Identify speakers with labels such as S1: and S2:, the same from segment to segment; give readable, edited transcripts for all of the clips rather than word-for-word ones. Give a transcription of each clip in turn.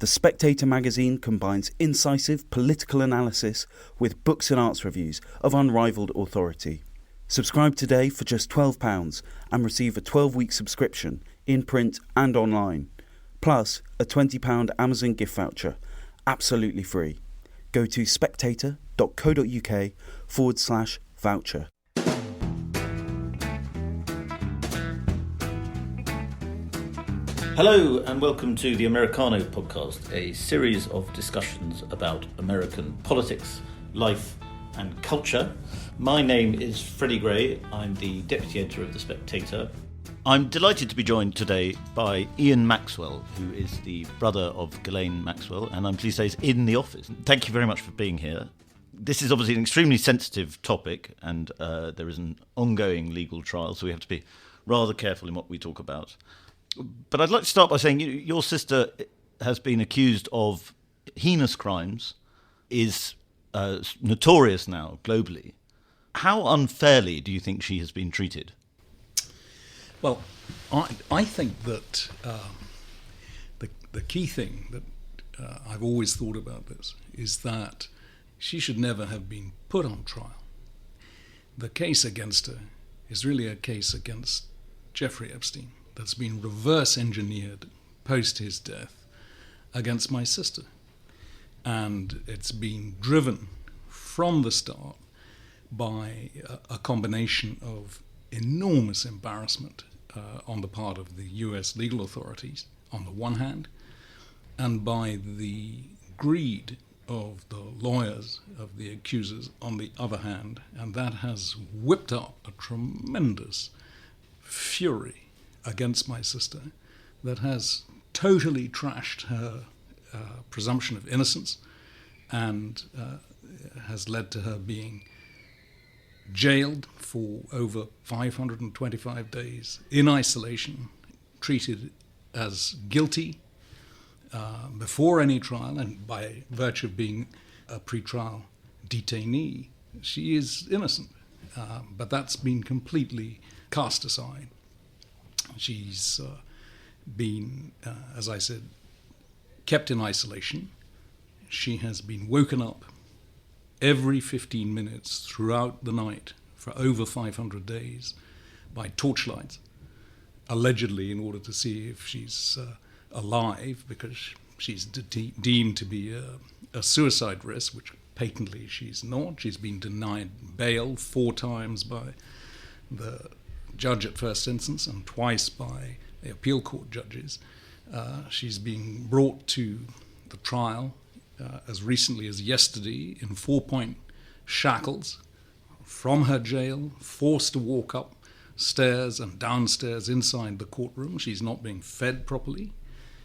S1: The Spectator magazine combines incisive political analysis with books and arts reviews of unrivalled authority. Subscribe today for just £12 and receive a 12-week subscription in print and online, plus a £20 Amazon gift voucher, absolutely free. Go to spectator.co.uk/voucher.
S2: Hello and welcome to the Americano podcast, a series of discussions about American politics, life and culture. My name is Freddie Gray. I'm the deputy editor of The Spectator. I'm delighted to be joined today by Ian Maxwell, who is the brother of Ghislaine Maxwell, and I'm pleased to say is in the office. Thank you very much for being here. This is obviously an extremely sensitive topic, and there is an ongoing legal trial, so we have to be rather careful in what we talk about. But I'd like to start by saying your sister has been accused of heinous crimes, is notorious now globally. How unfairly do you think she has been treated?
S3: Well, I think that the key thing that I've always thought about this is that she should never have been put on trial. The case against her is really a case against Jeffrey Epstein that's been reverse engineered post his death against my sister. And it's been driven from the start by a combination of enormous embarrassment on the part of the US legal authorities on the one hand, and by the greed of the lawyers of the accusers on the other hand, and that has whipped up a tremendous fury against my sister that has totally trashed her presumption of innocence and has led to her being jailed for over 525 days in isolation, treated as guilty before any trial, and by virtue of being a pre-trial detainee, she is innocent. But that's been completely cast aside. She's been, as I said, kept in isolation. She has been woken up every 15 minutes throughout the night for over 500 days by torchlights, allegedly in order to see if she's alive, because she's deemed to be a suicide risk, which patently she's not. She's been denied bail 4 times by the judge at first instance and twice by the appeal court judges. She's being brought to the trial as recently as yesterday in 4-point shackles from her jail, forced to walk up stairs and downstairs inside the courtroom. She's not being fed properly.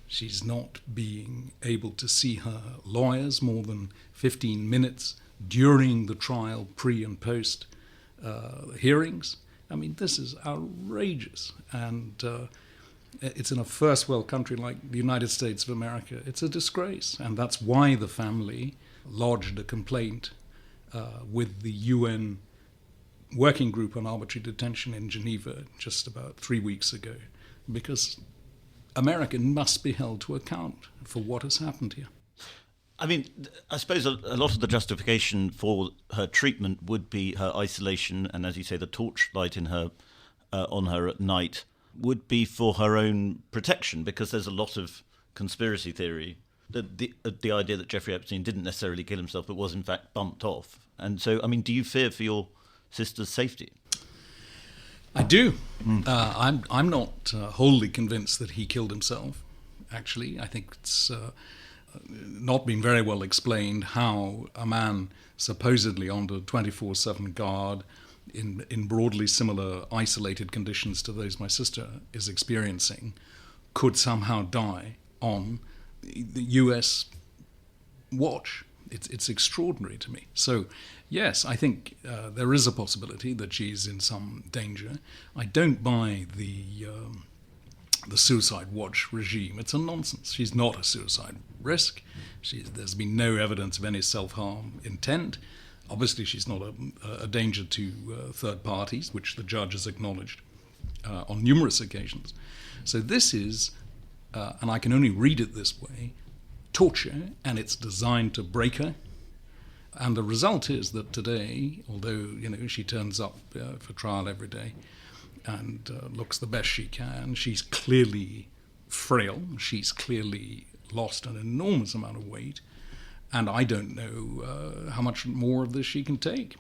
S3: She's not being able to see her lawyers more than 15 minutes during the trial, pre and post hearings. I mean, this is outrageous, and it's in a first world country like the United States of America. It's a disgrace, and that's why the family lodged a complaint with the UN Working Group on Arbitrary Detention in Geneva just about 3 weeks ago, because America must be held to account for what has happened here.
S2: I mean, I suppose a lot of the justification for her treatment would be her isolation, and as you say, the torchlight in her on her at night would be for her own protection, because there's a lot of conspiracy theory that the idea that Jeffrey Epstein didn't necessarily kill himself but was in fact bumped off. And so, I mean, do you fear for your sister's safety?
S3: I do. I'm not wholly convinced that he killed himself, actually. I think it's not been very well explained how a man supposedly under 24/7 guard in broadly similar isolated conditions to those my sister is experiencing could somehow die on the US watch. It's extraordinary to me. So yes, I think there is a possibility that she's in some danger. I don't buy the suicide watch regime. It's a nonsense. She's not a suicide risk. There's been no evidence of any self-harm intent. Obviously, she's not a danger to third parties, which the judge has acknowledged on numerous occasions. So this is, and I can only read it this way, torture, and it's designed to break her. And the result is that today, although she turns up for trial every day and looks the best she can, she's clearly frail. She's clearly lost an enormous amount of weight, and I don't know how much more of this she can take.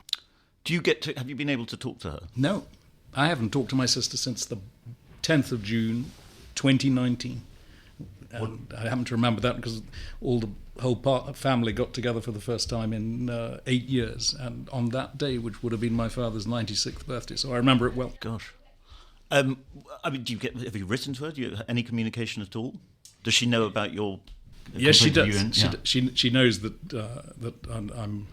S2: Have you been able to talk to her?
S3: No, I haven't talked to my sister since the 10th of June, 2019. And I happen to remember that because all the whole family got together for the first time in 8 years, and on that day, which would have been my father's 96th birthday, so I remember it well.
S2: Gosh. Have you written to her? Do you have any communication at all? Does she know about your...
S3: Yes, she does. She knows that I'm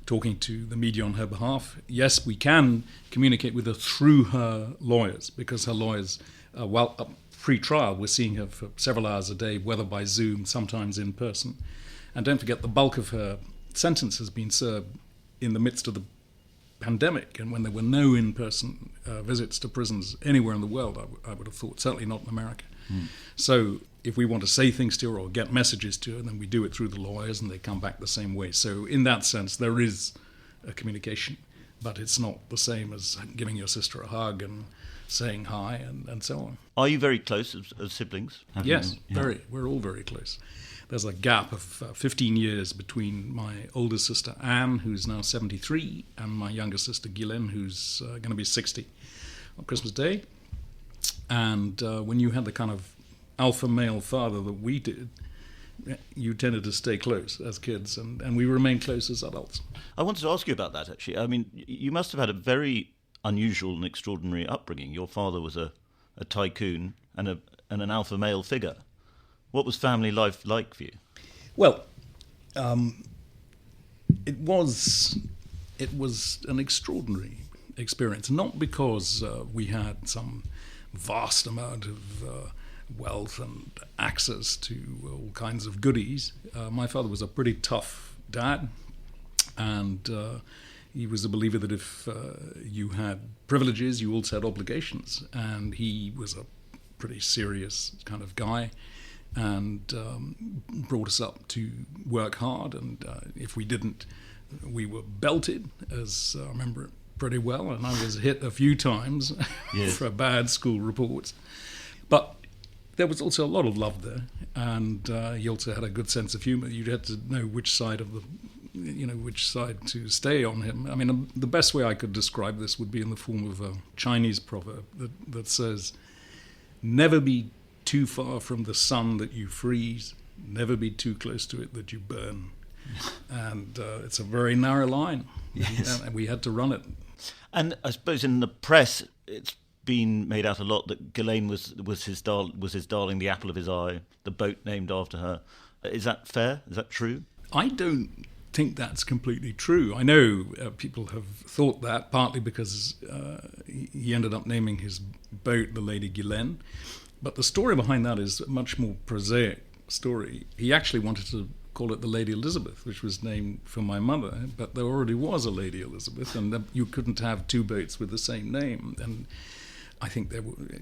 S3: talking to the media on her behalf. Yes, we can communicate with her through her lawyers, because her lawyers, pre-trial, we're seeing her for several hours a day, whether by Zoom, sometimes in person. And don't forget, the bulk of her sentence has been served in the midst of the pandemic, and when there were no in-person visits to prisons anywhere in the world, I would have thought, certainly not in America. So if we want to say things to her or get messages to her, then we do it through the lawyers, and they come back the same way. So in that sense, there is a communication, but it's not the same as giving your sister a hug and saying hi and so on.
S2: Are you very close as siblings?
S3: Yes, very. We're all very close. There's a gap of 15 years between my older sister Anne, who's now 73, and my younger sister Ghislaine, who's going to be 60 on Christmas Day. And when you had the kind of alpha male father that we did, you tended to stay close as kids, and we remain close as adults. I
S2: wanted to ask you about that, actually. I mean, you must have had a very unusual and extraordinary upbringing. Your father was a tycoon and an alpha male figure. What was family life like for you? Well,
S3: it was an extraordinary experience, not because we had some vast amount of wealth and access to all kinds of goodies. My father was a pretty tough dad, and he was a believer that if you had privileges, you also had obligations, and he was a pretty serious kind of guy, and brought us up to work hard, and if we didn't, we were belted, as I remember it pretty well, and I was hit a few times for bad school reports. But there was also a lot of love there, and he also had a good sense of humour. You had to know which side to stay on him. I mean, the best way I could describe this would be in the form of a Chinese proverb that says, "Never be too far from the sun that you freeze, never be too close to it that you burn." And it's a very narrow line, and we had to run it.
S2: And I suppose in the press, it's been made out a lot that Ghislaine was his darling, the apple of his eye, the boat named after her. Is that fair? Is that true?
S3: I don't think that's completely true. I know people have thought that, partly because he ended up naming his boat the Lady Ghislaine. But the story behind that is a much more prosaic story. He actually wanted to call it the Lady Elizabeth, which was named for my mother, but there already was a Lady Elizabeth, and you couldn't have two boats with the same name. And I think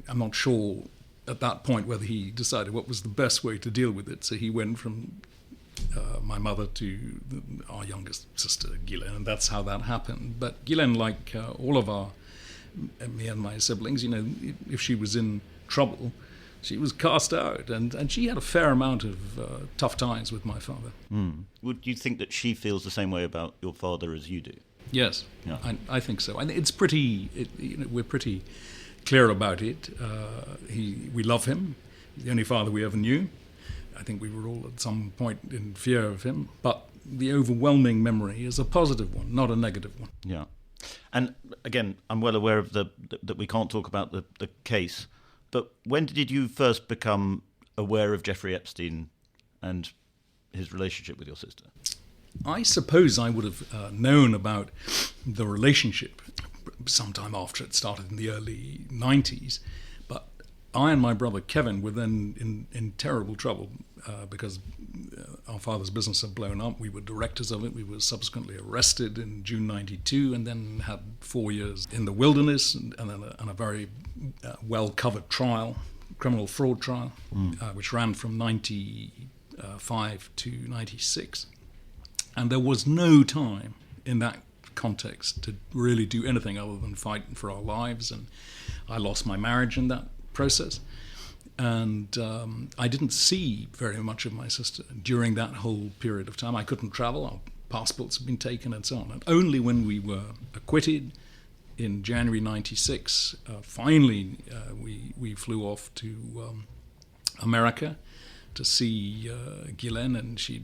S3: I'm not sure at that point whether he decided what was the best way to deal with it. So he went from my mother to our youngest sister, Ghislaine, and that's how that happened. But Ghislaine, like all of me and my siblings, if she was in trouble, she was cast out, and she had a fair amount of tough times with my father.
S2: Would you think that she feels the same way about your father as you do?
S3: Yes, yeah. I think so. And it's pretty, we're pretty clear about it. We love him. He's the only father we ever knew. I think we were all at some point in fear of him, but the overwhelming memory is a positive one, not a negative one.
S2: Yeah. And again, I'm well aware of that we can't talk about the case, but when did you first become aware of Jeffrey Epstein and his relationship with your sister?
S3: I suppose I would have known about the relationship sometime after it started in the early 90s, but I and my brother Kevin were then in terrible trouble because our father's business had blown up. We were directors of it. We were subsequently arrested in June 92 and then had 4 years in the wilderness and a very well-covered trial, criminal fraud trial, which ran from 92 1995 to 96. And there was no time in that context to really do anything other than fight for our lives. And I lost my marriage in that process. And I didn't see very much of my sister during that whole period of time. I couldn't travel. Our passports had been taken and so on. And only when we were acquitted in January 96, finally we flew off to America to see Ghislaine, and she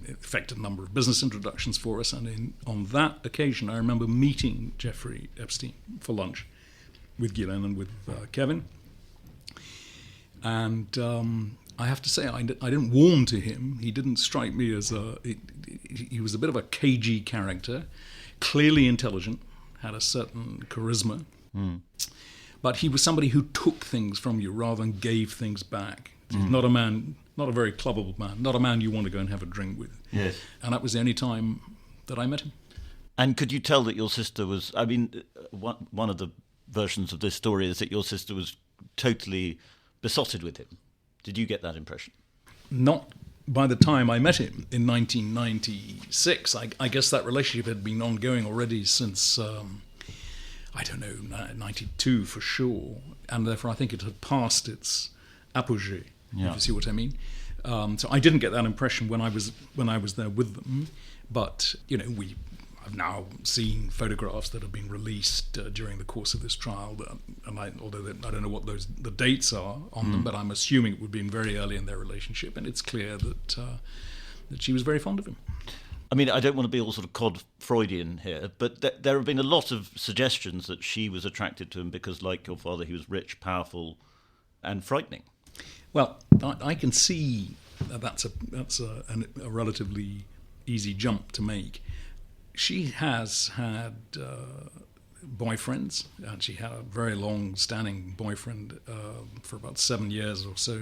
S3: effected a number of business introductions for us. And on that occasion, I remember meeting Jeffrey Epstein for lunch with Ghislaine and with Kevin. And I have to say, I didn't warm to him. He didn't strike me as he was a bit of a cagey character, clearly intelligent, had a certain charisma. But he was somebody who took things from you rather than gave things back. He's not a man, not a very clubbable man, not a man you want to go and have a drink with.
S2: Yes.
S3: And that was the only time that I met him.
S2: And could you tell that your sister was, I mean, one of the versions of this story is that your sister was totally besotted with him. Did you get that impression?
S3: Not by the time I met him in 1996. I guess that relationship had been ongoing already since, 92 for sure. And therefore I think it had passed its apogee, if you see what I mean. So I didn't get that impression when I was there with them. But, I've now seen photographs that have been released during the course of this trial, although I don't know what the dates are on them, but I'm assuming it would have been very early in their relationship, and it's clear that she was very fond of him.
S2: I mean, I don't want to be all sort of cod Freudian here, but there have been a lot of suggestions that she was attracted to him because, like your father, he was rich, powerful, and frightening.
S3: Well, I can see that's a relatively easy jump to make. She has had boyfriends, and she had a very long-standing boyfriend for about 7 years or so,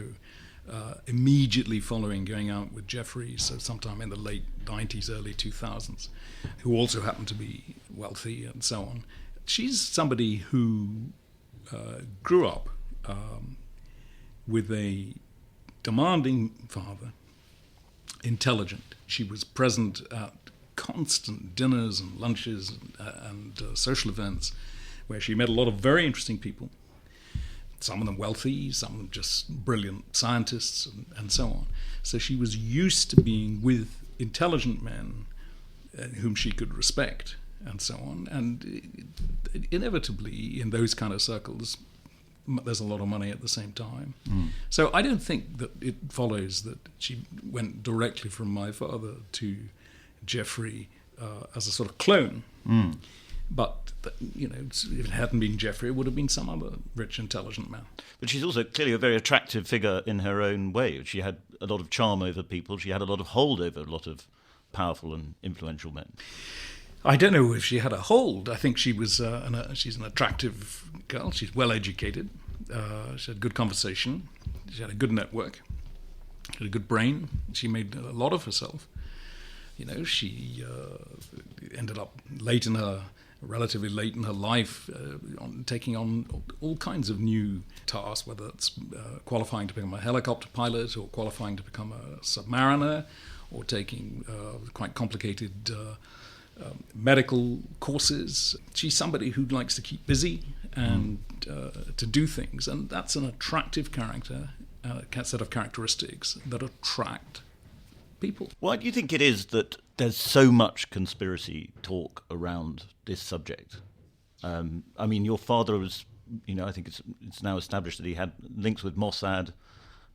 S3: immediately following going out with Jeffrey, so sometime in the late 90s, early 2000s, who also happened to be wealthy and so on. She's somebody who grew up with a demanding father, intelligent. She was present at constant dinners and lunches and social events where she met a lot of very interesting people, some of them wealthy, some of them just brilliant scientists and so on. So she was used to being with intelligent men whom she could respect and so on. And inevitably in those kind of circles there's a lot of money at the same time. So I don't think that it follows that she went directly from my father to Jeffrey as a sort of clone. But, if it hadn't been Jeffrey, it would have been some other rich, intelligent man.
S2: But she's also clearly a very attractive figure in her own way. She had a lot of charm over people. She had a lot of hold over a lot of powerful and influential men.
S3: I don't know if she had a hold. I think she was she's an attractive girl. She's well educated. She had good conversation. She had a good network. She had a good brain. She made a lot of herself. She ended up relatively late in her life, taking on all kinds of new tasks, whether it's qualifying to become a helicopter pilot or qualifying to become a submariner or taking quite complicated medical courses. She's somebody who likes to keep busy and to do things, and that's an attractive character, set of characteristics that attract people.
S2: Why do you think it is that there's so much conspiracy talk around this subject? I mean, your father was, I think it's now established that he had links with Mossad,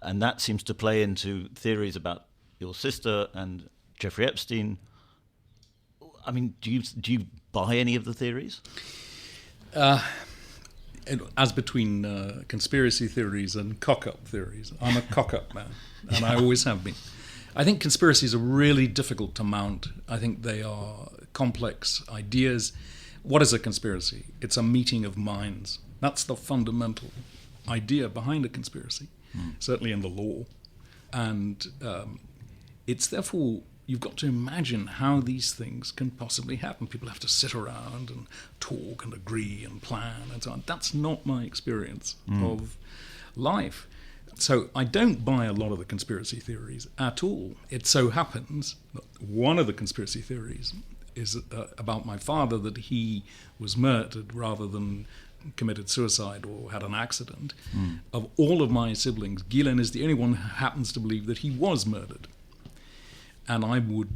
S2: and that seems to play into theories about your sister and Jeffrey Epstein. I mean, do you buy any of the theories?
S3: As between conspiracy theories and cock-up theories, I'm a cock-up man, and I always have been. I think conspiracies are really difficult to mount. I think they are complex ideas. What is a conspiracy? It's a meeting of minds. That's the fundamental idea behind a conspiracy, certainly in the law. And it's therefore, you've got to imagine how these things can possibly happen. People have to sit around and talk and agree and plan and so on. That's not my experience of life. So I don't buy a lot of the conspiracy theories at all. It so happens that one of the conspiracy theories is about my father, that he was murdered rather than committed suicide or had an accident. Of all of my siblings, Ghislaine is the only one who happens to believe that he was murdered. And I would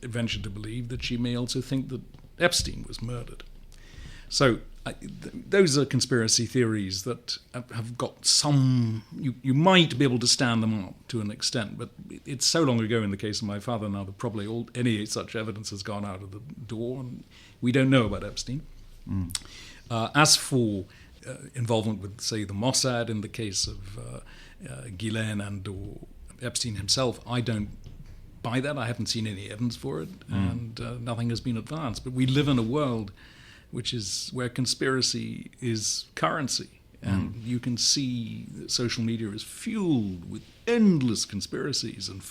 S3: venture to believe that she may also think that Epstein was murdered. So those are conspiracy theories that have got some... You might be able to stand them up to an extent, but it's so long ago in the case of my father now that probably any such evidence has gone out of the door, and we don't know about Epstein. As for involvement with, say, the Mossad in the case of Ghislaine and or Epstein himself, I don't buy that. I haven't seen any evidence for it, and nothing has been advanced. But we live in a world where conspiracy is currency, and you can see that social media is fueled with endless conspiracies and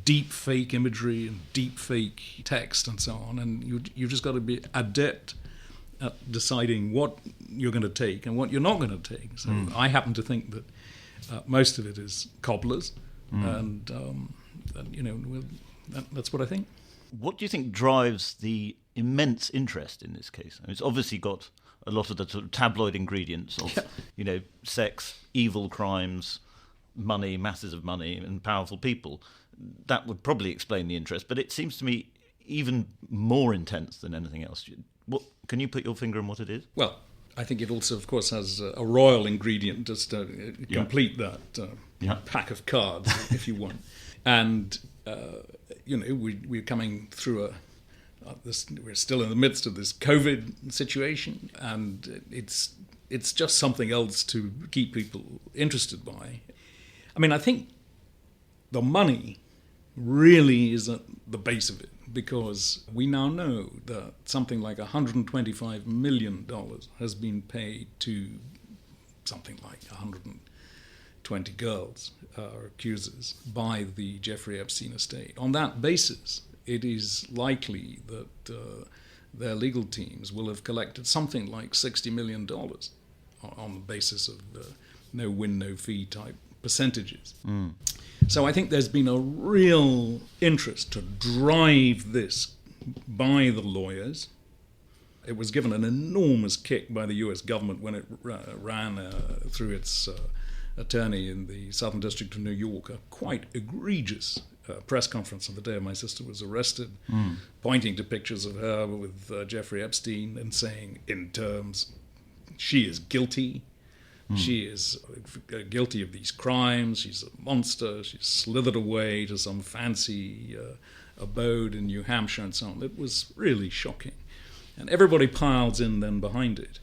S3: deep fake imagery and deep fake text and so on, and you've just got to be adept at deciding what you're going to take and what you're not going to take. So I happen to think that most of it is cobblers, and that's what I think.
S2: What do you think drives the immense interest in this case? I mean, it's obviously got a lot of the sort of tabloid ingredients of, sex, evil crimes, money, masses of money, and powerful people. That would probably explain the interest, but it seems to me even more intense than anything else. Can you put your finger on what it is?
S3: Well, I think it also, of course, has a royal ingredient just to complete that pack of cards, if you want. And, we're coming through we're still in the midst of this COVID situation, and it's just something else to keep people interested by. I mean, I think the money really is at the base of it, because we now know that something like $125 million has been paid to something like 120 girls or accusers by the Jeffrey Epstein estate. On that basis, it is likely that their legal teams will have collected something like $60 million on the basis of no win, no fee type percentages. So I think there's been a real interest to drive this by the lawyers. It was given an enormous kick by the US government when it ran through its attorney in the Southern District of New York a quite egregious press conference on the day my sister was arrested, pointing to pictures of her with Jeffrey Epstein and saying, in terms, she is guilty. She is guilty of these crimes. She's a monster. She's slithered away to some fancy abode in New Hampshire and so on. It was really shocking. And everybody piles in then behind it.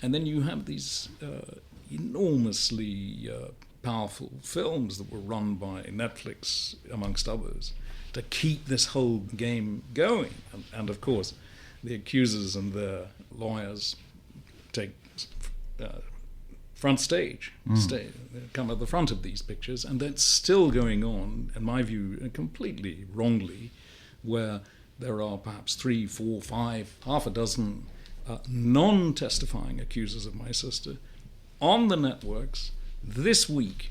S3: And then you have these enormously powerful films that were run by Netflix, amongst others, to keep this whole game going. And of course, the accusers and their lawyers take front stage, come at the front of these pictures, and that's still going on, in my view, completely wrongly, where there are perhaps 3, 4, 5, half a dozen non-testifying accusers of my sister on the networks this week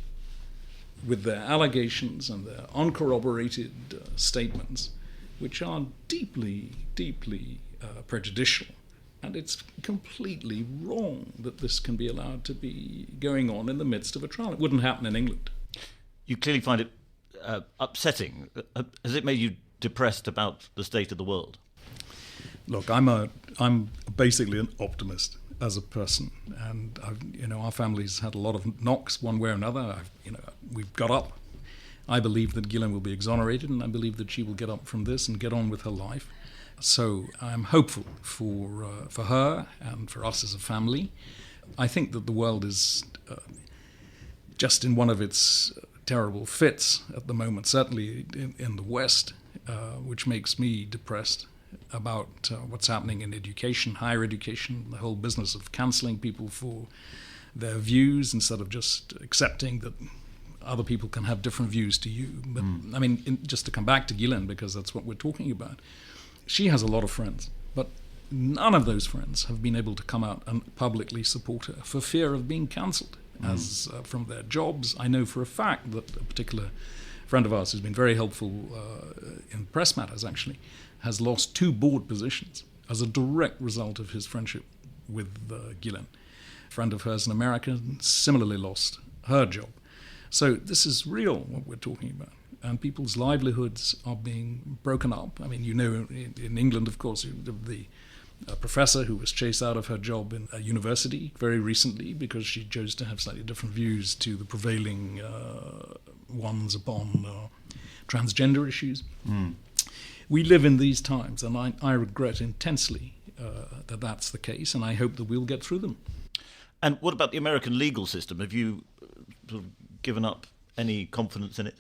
S3: with their allegations and their uncorroborated statements, which are deeply, deeply prejudicial. And it's completely wrong that this can be allowed to be going on in the midst of a trial. It wouldn't happen in England.
S2: You clearly find it upsetting. Has it made you depressed about the state of the world?
S3: Look, I'm basically an optimist as a person, and our family's had a lot of knocks one way or another. We've got up. I believe that Ghislaine will be exonerated, and I believe that she will get up from this and get on with her life. So I'm hopeful for her and for us as a family. I think that the world is just in one of its terrible fits at the moment, certainly in the West, which makes me depressed about what's happening in education, higher education, the whole business of cancelling people for their views instead of just accepting that other people can have different views to you. But I mean, just to come back to Ghislaine, because that's what we're talking about, she has a lot of friends, but none of those friends have been able to come out and publicly support her for fear of being cancelled. as from their jobs. I know for a fact that a particular friend of ours who's been very helpful in press matters, actually, has lost 2 board positions as a direct result of his friendship with Ghislaine. A friend of hers in America similarly lost her job. So this is real, what we're talking about. And people's livelihoods are being broken up. I mean, in England, of course, the professor who was chased out of her job in a university very recently because she chose to have slightly different views to the prevailing ones upon transgender issues. We live in these times, and I regret intensely that that's the case, and I hope that we'll get through them.
S2: And what about the American legal system? Have you sort of given up any confidence in it?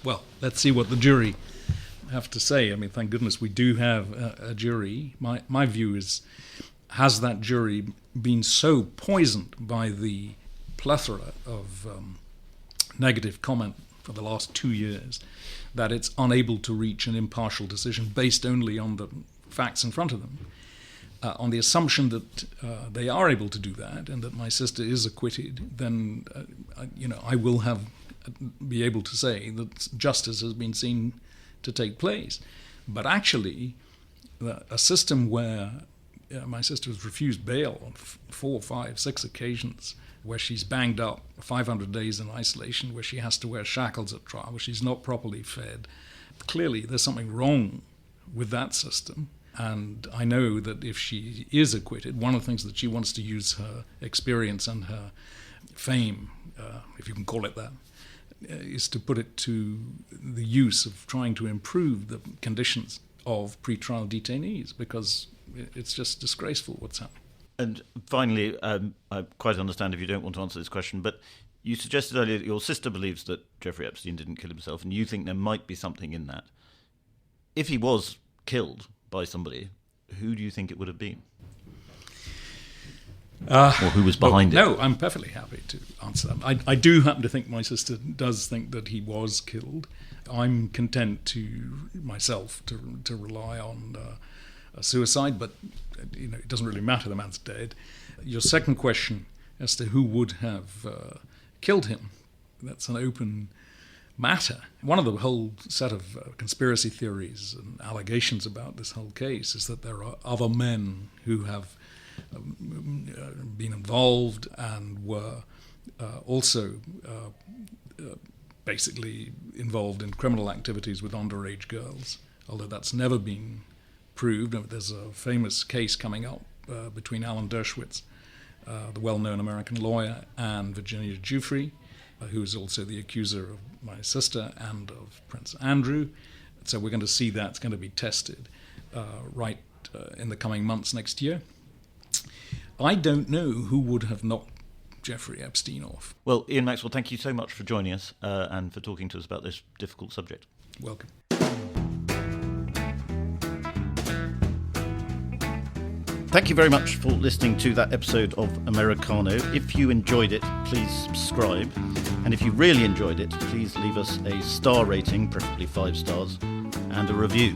S3: Well, let's see what the jury have to say. I mean, thank goodness we do have a jury. My view is, has that jury been so poisoned by the plethora of negative comment for the last 2 years that it's unable to reach an impartial decision based only on the facts in front of them? On the assumption that they are able to do that and that my sister is acquitted, then I will be able to say that justice has been seen to take place. But actually, a system where my sister was refused bail on 4, 5, 6 occasions, where she's banged up 500 days in isolation, where she has to wear shackles at trial, where she's not properly fed, clearly there's something wrong with that system. And I know that if she is acquitted, one of the things that she wants to use her experience and her fame, if you can call it that, is to put it to the use of trying to improve the conditions of pretrial detainees, because it's just disgraceful what's happening.
S2: And finally, I quite understand if you don't want to answer this question, but you suggested earlier that your sister believes that Jeffrey Epstein didn't kill himself, and you think there might be something in that. If he was killed by somebody, who do you think it would have been? Or who was behind it?
S3: No, I'm perfectly happy to answer that. I do happen to think my sister does think that he was killed. I'm content myself to rely on a suicide, but it doesn't really matter, the man's dead. Your second question as to who would have killed him, that's an open matter. One of the whole set of conspiracy theories and allegations about this whole case is that there are other men who have been involved and were also basically involved in criminal activities with underage girls, although that's never been proved. There's a famous case coming up between Alan Dershowitz, the well-known American lawyer, and Virginia Giuffre, who is also the accuser of my sister and of Prince Andrew. So we're going to see that's going to be tested in the coming months next year. I don't know who would have knocked Jeffrey Epstein off.
S2: Well, Ian Maxwell, thank you so much for joining us and for talking to us about this difficult subject.
S3: Welcome.
S2: Thank you very much for listening to that episode of Americano. If you enjoyed it, please subscribe. And if you really enjoyed it, please leave us a star rating, preferably 5 stars, and a review.